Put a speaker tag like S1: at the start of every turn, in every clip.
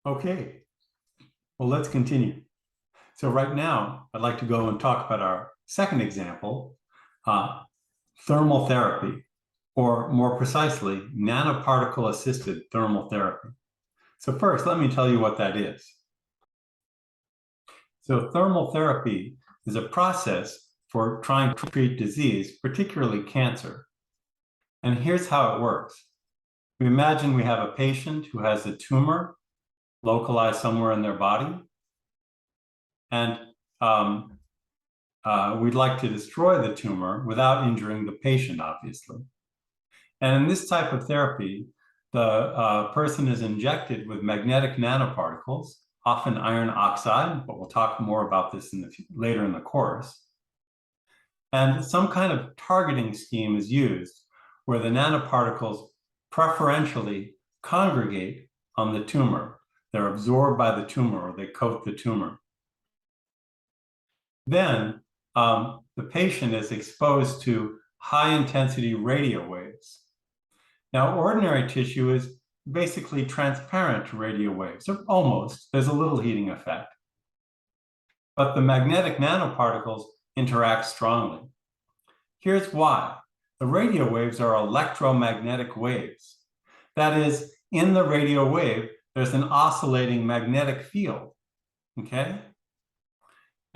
S1: Okay, well, let's continue. So right now, I'd like to go and talk about our second example, thermal therapy, or more precisely, nanoparticle-assisted thermal therapy. So first, let me tell you what that is. So thermal therapy is a process for trying to treat disease, particularly cancer. And here's how it works. We imagine we have a patient who has a tumor localized somewhere in their body, and we'd like to destroy the tumor without injuring the patient, obviously. And in this type of therapy, the person is injected with magnetic nanoparticles, often iron oxide, but we'll talk more about this later in the course. And some kind of targeting scheme is used where the nanoparticles preferentially congregate on the tumor. They're absorbed by the tumor, or they coat the tumor. Then the patient is exposed to high-intensity radio waves. Now, ordinary tissue is basically transparent to radio waves, or almost. There's a little heating effect. But the magnetic nanoparticles interact strongly. Here's why. The radio waves are electromagnetic waves. That is, in the radio wave, there's an oscillating magnetic field, okay?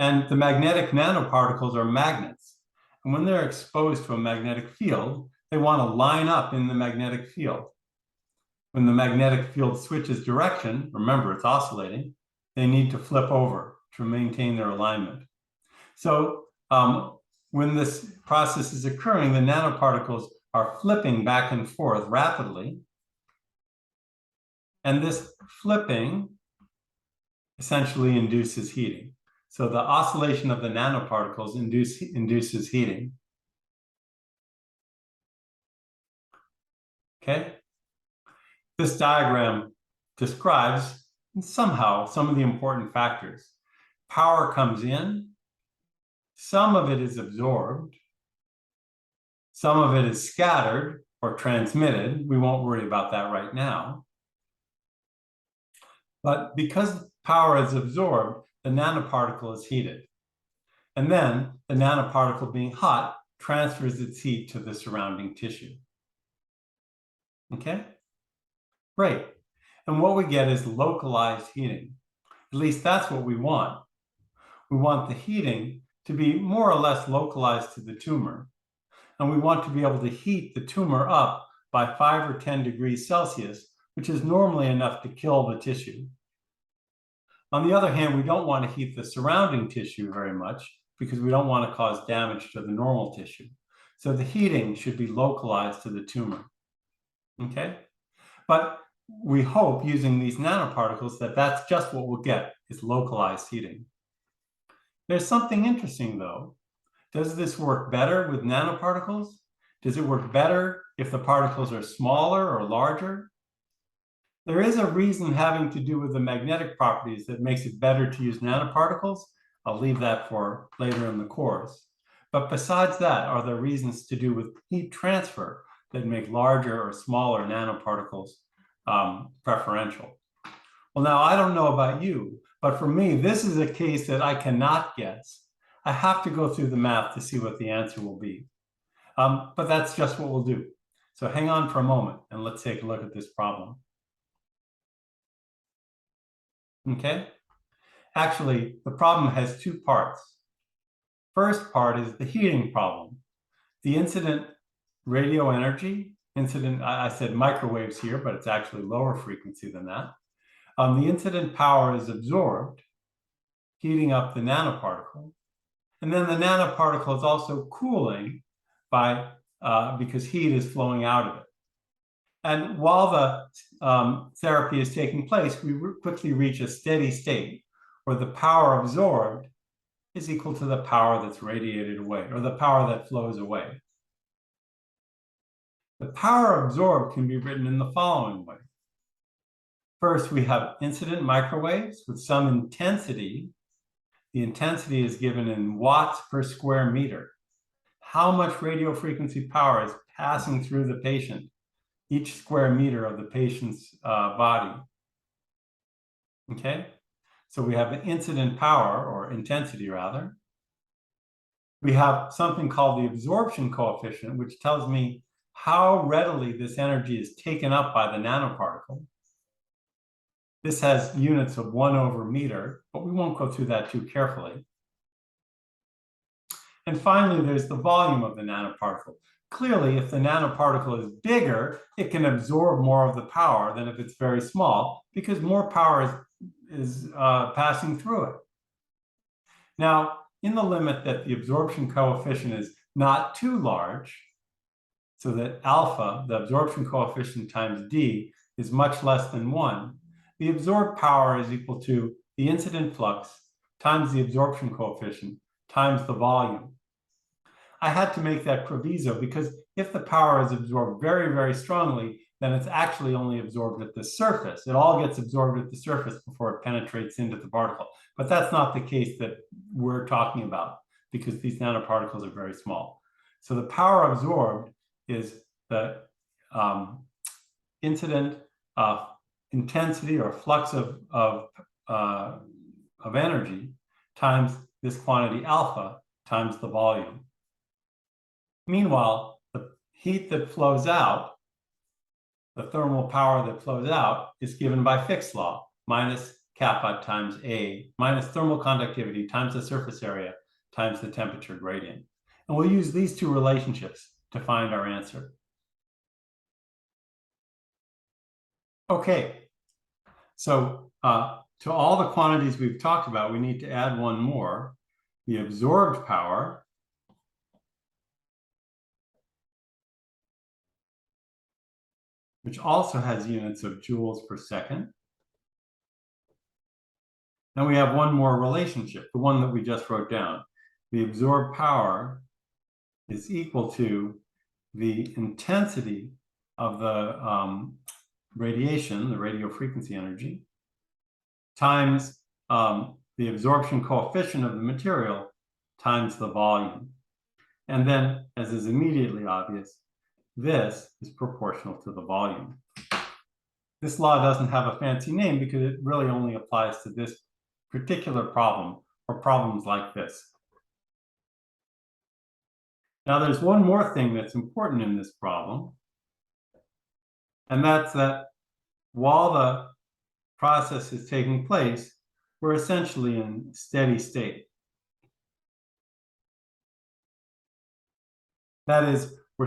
S1: And the magnetic nanoparticles are magnets. And when they're exposed to a magnetic field, they want to line up in the magnetic field. When the magnetic field switches direction, remember it's oscillating, they need to flip over to maintain their alignment. So when this process is occurring, the nanoparticles are flipping back and forth rapidly. And this flipping essentially induces heating. So the oscillation of the nanoparticles induces heating. Okay? This diagram describes somehow some of the important factors. Power comes in, some of it is absorbed, some of it is scattered or transmitted. We won't worry about that right now. But because power is absorbed, the nanoparticle is heated. And then the nanoparticle being hot transfers its heat to the surrounding tissue. Okay? Great. And what we get is localized heating. At least that's what we want. We want the heating to be more or less localized to the tumor. And we want to be able to heat the tumor up by 5 or 10 degrees Celsius, which is normally enough to kill the tissue. On the other hand, we don't want to heat the surrounding tissue very much because we don't want to cause damage to the normal tissue. So the heating should be localized to the tumor. Okay? But we hope using these nanoparticles that that's just what we'll get, is localized heating. There's something interesting though. Does this work better with nanoparticles? Does it work better if the particles are smaller or larger? There is a reason having to do with the magnetic properties that makes it better to use nanoparticles. I'll leave that for later in the course. But besides that, are there reasons to do with heat transfer that make larger or smaller nanoparticles preferential? Well, now I don't know about you, but for me, this is a case that I cannot guess. I have to go through the math to see what the answer will be. But that's just what we'll do. So hang on for a moment and let's take a look at this problem. Okay? Actually, the problem has two parts. First part is the heating problem. The incident radio energy, I said microwaves here, but it's actually lower frequency than that. The incident power is absorbed, heating up the nanoparticle. And then the nanoparticle is also cooling because heat is flowing out of it. And while the therapy is taking place, we quickly reach a steady state where the power absorbed is equal to the power that's radiated away, or the power that flows away. The power absorbed can be written in the following way. First, we have incident microwaves with some intensity. The intensity is given in watts per square meter. How much radio frequency power is passing through the patient, each square meter of the patient's body. Okay, so we have the incident power, or intensity rather. We have something called the absorption coefficient, which tells me how readily this energy is taken up by the nanoparticle. This has units of 1/meter, but we won't go through that too carefully. And finally, there's the volume of the nanoparticle. Clearly, if the nanoparticle is bigger, it can absorb more of the power than if it's very small, because more power is passing through it. Now, in the limit that the absorption coefficient is not too large, so that alpha, the absorption coefficient times d, is much less than 1, the absorbed power is equal to the incident flux times the absorption coefficient times the volume. I had to make that proviso because if the power is absorbed very, very strongly, then it's actually only absorbed at the surface. It all gets absorbed at the surface before it penetrates into the particle. But that's not the case that we're talking about because these nanoparticles are very small. So the power absorbed is the incident intensity or flux of energy times this quantity alpha times the volume. Meanwhile, the heat that flows out, the thermal power that flows out, is given by Fick's law, minus kappa times A, minus thermal conductivity times the surface area times the temperature gradient. And we'll use these two relationships to find our answer. Okay, so to all the quantities we've talked about, we need to add one more, the absorbed power, which also has units of joules per second. And we have one more relationship, the one that we just wrote down. The absorbed power is equal to the intensity of the radiation, the radio frequency energy, times the absorption coefficient of the material times the volume. And then, as is immediately obvious, this is proportional to the volume. This law doesn't have a fancy name because it really only applies to this particular problem or problems like this. Now, there's one more thing that's important in this problem, and that's that while the process is taking place, we're essentially in steady state. That is, we're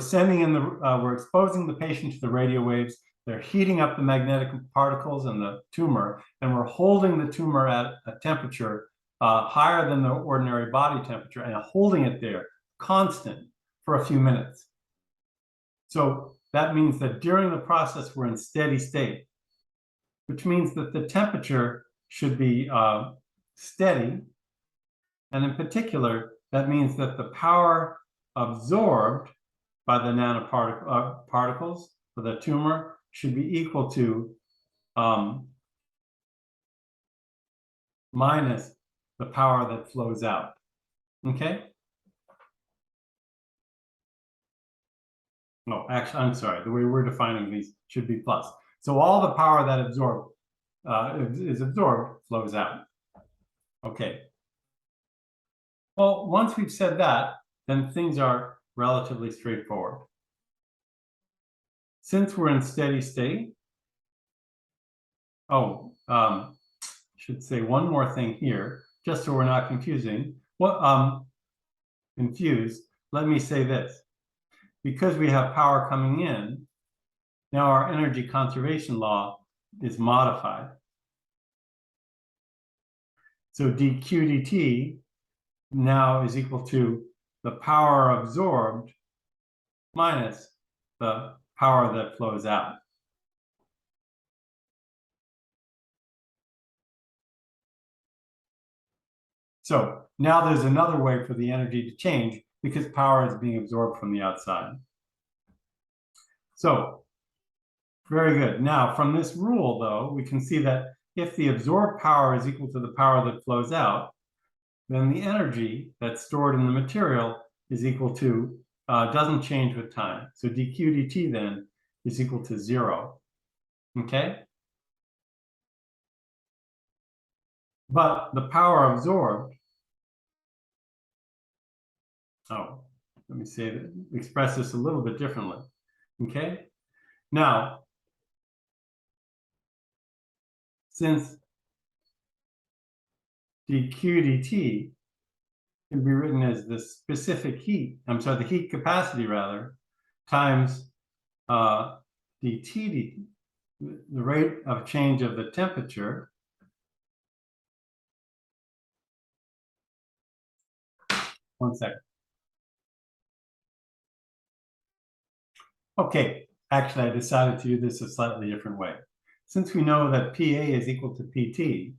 S1: exposing the patient to the radio waves. They're heating up the magnetic particles in the tumor, and we're holding the tumor at a temperature higher than the ordinary body temperature and holding it there constant for a few minutes. So that means that during the process, we're in steady state, which means that the temperature should be steady. And in particular, that means that the power absorbed by the nanoparticles for the tumor should be equal to minus the power that flows out. Okay? No, actually, I'm sorry. The way we're defining these should be plus. So all the power that is absorbed flows out. Okay. Well, once we've said that, then things are relatively straightforward. Since we're in steady state, should say one more thing here, just so we're not confused. Let me say this. Because we have power coming in, now our energy conservation law is modified. So dq dt now is equal to the power absorbed minus the power that flows out. So now there's another way for the energy to change because power is being absorbed from the outside. So, very good. Now, from this rule, though, we can see that if the absorbed power is equal to the power that flows out, then the energy that's stored in the material is equal to, doesn't change with time. So dq dt then is equal to 0. Okay? But the power absorbed, let me say that, express this a little bit differently. Okay? Now, since dq dt can be written as the specific heat, the heat capacity rather, times dt, the rate of change of the temperature. One second. Okay, actually, I decided to do this a slightly different way. Since we know that PA is equal to PT,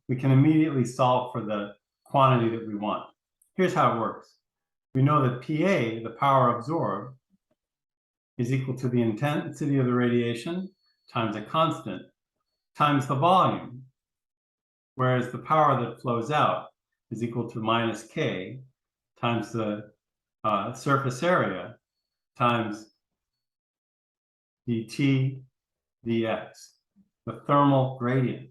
S1: we can immediately solve for the quantity that we want. Here's how it works. We know that PA, the power absorbed, is equal to the intensity of the radiation times a constant times the volume, whereas the power that flows out is equal to minus K times the surface area times dt dx, the thermal gradient.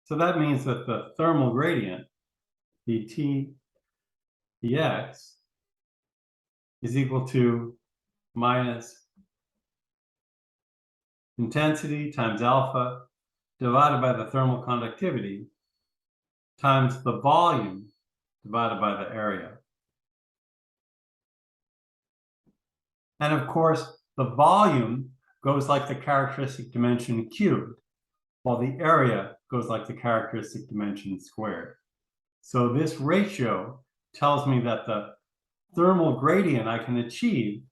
S1: So that means that the thermal gradient, dt dx, is equal to minus intensity times alpha divided by the thermal conductivity times the volume divided by the area. And of course, the volume goes like the characteristic dimension cubed, while the area goes like the characteristic dimension squared. So this ratio tells me that the thermal gradient I can achieve,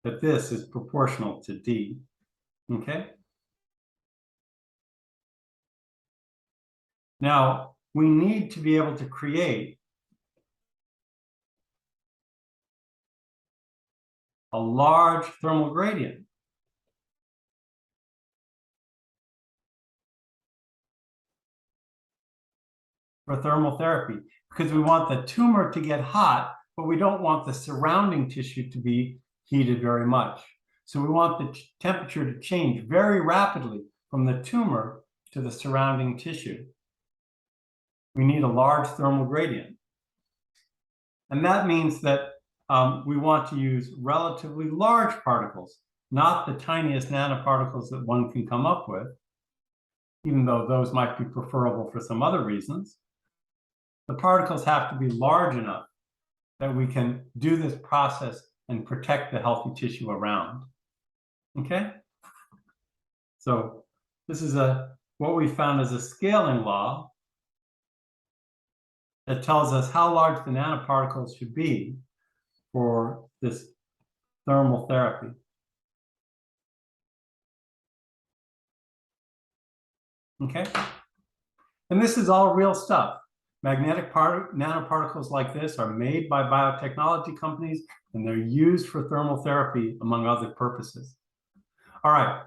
S1: that this is proportional to D. Okay? Now, we need to be able to create a large thermal gradient. For thermal therapy, because we want the tumor to get hot, but we don't want the surrounding tissue to be heated very much. So we want the temperature to change very rapidly from the tumor to the surrounding tissue. We need a large thermal gradient. And that means that we want to use relatively large particles, not the tiniest nanoparticles that one can come up with, even though those might be preferable for some other reasons. The particles have to be large enough that we can do this process and protect the healthy tissue around. Okay? So this is what we found as a scaling law that tells us how large the nanoparticles should be for this thermal therapy. Okay? And this is all real stuff. Magnetic nanoparticles like this are made by biotechnology companies, and they're used for thermal therapy, among other purposes. All right,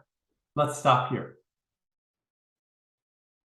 S1: let's stop here.